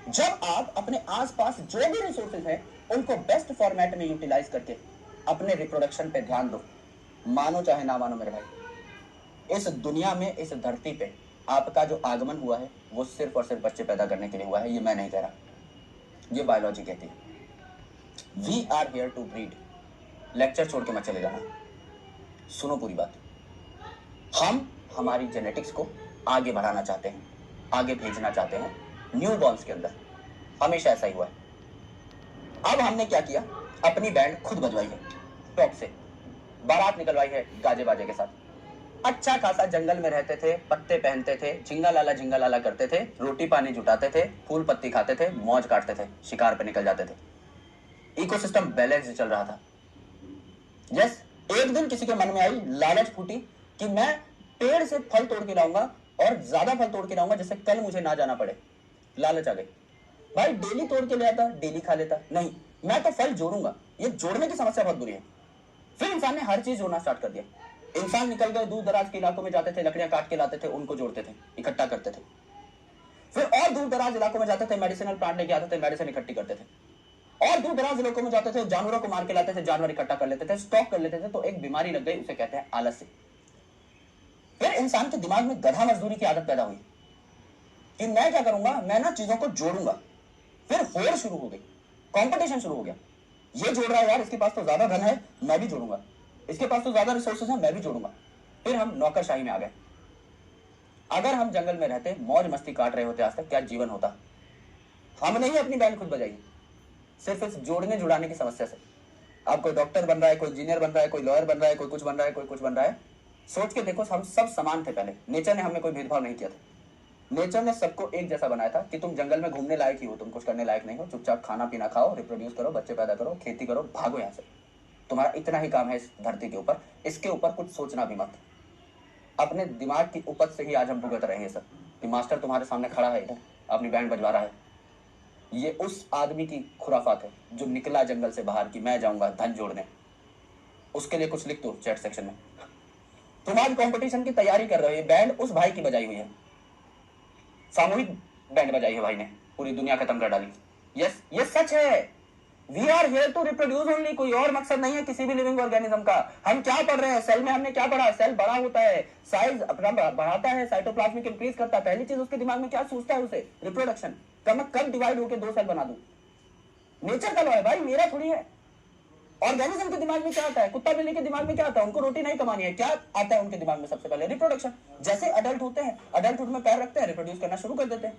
जब आप अपने आसपास जो भी रिसोर्सेज हैं उनको बेस्ट फॉर्मेट में यूटिलाइज करके अपने रिप्रोडक्शन पे ध्यान दो, मानो चाहे ना मानो मेरे भाई, इस दुनिया में, इस धरती पे आपका जो आगमन हुआ है वो सिर्फ और सिर्फ बच्चे पैदा करने के लिए हुआ है। ये मैं नहीं कह रहा, ये बायोलॉजी कहती है। We are here to breed. Lecture छोड़ के मत चले जाना, सुनो पूरी बात। हम हमारी जेनेटिक्स को आगे बढ़ाना चाहते हैं, आगे भेजना चाहते हैं न्यू बॉर्न्स के अंदर। हमेशा ऐसा ही हुआ है। अब हमने क्या किया, अपनी बैंड खुद बजवाई है, टॉप से बारात निकलवाई है गाजे बाजे के साथ। अच्छा खासा जंगल में रहते थे, पत्ते पहनते थे, झिंगा लाला करते थे, रोटी पानी जुटाते थे, फूल पत्ती खाते थे, मौज काटते थे, शिकार पे निकल जाते थे। इकोसिस्टम बैलेंस चल रहा था। यस, एक दिन किसी के मन में आई, लालच फूटी कि मैं पेड़ से फल तोड़ के लाऊंगा और ज्यादा फल तोड़ के लाऊंगा जिससे कल मुझे ना जाना पड़े। लालच आ गई। भाई डेली तोड़ के ले आता, डेली खा लेता। नहीं, मैं तो फल जोड़ूंगा। ये जोड़ने की समस्या बहुत बुरी है। फिर इंसान ने हर चीज जोड़ना स्टार्ट कर दिया। इंसान निकल गए, दूर दराज के इलाकों में जाते थे, लकड़ियां काट के लाते थे, उनको जोड़ते थे, इकट्ठा करते थे। फिर और दूर दराज इलाकों में जाते थे, मेडिसिनल प्लांट लेके आते थे, मेडिसिन इकट्ठी करते थे। और दूर दराज इलाकों में जाते थे, जानवरों को मार के लाते थे, जानवर इकट्ठा कर लेते थे, स्टॉक कर लेते थे। तो एक बीमारी लग गई, उसे कहते हैं आलस्य। फिर इंसान के दिमाग में गधा मजदूरी की आदत पैदा हुई कि मैं क्या करूंगा, मैं ना चीजों को जोड़ूंगा। फिर होड़ शुरू हो गई, कंपटीशन शुरू हो गया। ये जोड़ रहा है यार, इसके पास तो ज्यादा धन है, मैं भी जोड़ूंगा। इसके पास तो ज्यादा रिसोर्सेज है, मैं भी जोड़ूंगा। फिर हम नौकरशाही में आ गए। अगर हम जंगल में रहते, मौज मस्ती काट रहे होते आज तक, क्या जीवन होता। हमने ही अपनी बैंड खुद बजाई, सिर्फ इस जोड़ने जुड़ाने की समस्या से। अब कोई डॉक्टर बन रहा है, कोई इंजीनियर बन रहा है, कोई लॉयर बन रहा है, कोई कुछ बन रहा है, कोई कुछ बन रहा है। सोच के देखो, हम सब समान थे पहले। नेचर ने हमें कोई भेदभाव नहीं किया था। नेचर ने सबको एक जैसा बनाया था कि तुम जंगल में घूमने लायक ही हो, तुम कुछ करने लायक नहीं हो। चुपचाप खाना पीना खाओ, रिप्रोड्यूस करो, बच्चे पैदा करो, खेती करो, भागो यहाँ से। तुम्हारा इतना ही काम है इस धरती के ऊपर, इसके ऊपर कुछ सोचना भी मत। अपने दिमाग की उपज से ही आज हम भुगत रहे हैं सब, कि मास्टर तुम्हारे सामने खड़ा है इधर, अपनी बैंड बजवा रहा है। ये उस आदमी की खुराफात है जो निकला जंगल से बाहर कि मैं जाऊंगा धन जोड़ने। उसके लिए कुछ लिख दो चैट सेक्शन में। तुम आज कंपटीशन की तैयारी कर रहे हो, ये बैंड उस भाई की बजाई हुई है, सामूहिक बैंड बजाई है भाई ने, पूरी दुनिया खत्म कर डाली। यस, ये सच है। We are here to reproduce only, कोई और मकसद नहीं है किसी भी लिविंग ऑर्गेनिज्म का। हम क्या पढ़ रहे हैं, सेल में हमने क्या पढ़ा, सेल बड़ा होता है, साइज अपना बढ़ाता है, साइटोप्लाज्मिक इंक्रीज करता है। पहली चीज उसके दिमाग में क्या सोचता है, उसे रिप्रोडक्शन, कब डिवाइड होकर 2 सेल बना दूं। नेचर का लॉ है भाई, मेरा थोड़ी है। ऑर्गेनिज्म के दिमाग में क्या आता है, कुत्ता बिल्ली के दिमाग में क्या आता है, उनको रोटी नहीं कमानी है, क्या आता है उनके दिमाग में सबसे पहले, रिप्रोडक्शन। जैसे अडल्ट होते हैं, अडल्टहुड में पैर रखते हैं, रिप्रोड्यूस करना शुरू कर देते हैं।